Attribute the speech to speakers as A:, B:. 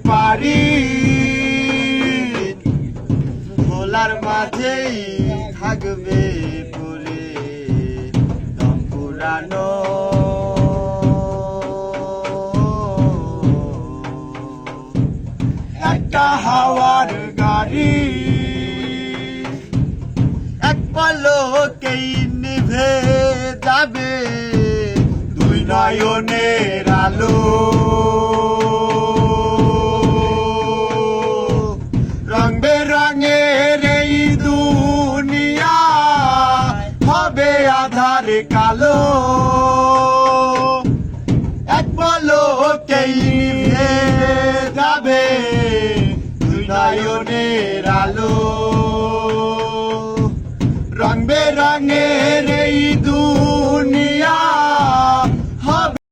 A: পারি ভোলার মাঝেই থাকবে পরে দম পুরানো একটা হাওয়ার গাড়ি এক পলকেই নিভে যাবে দুই নয়নের আলো রং বেরঙের এই দুনিয়া হবে আধার কালো এক পলকেই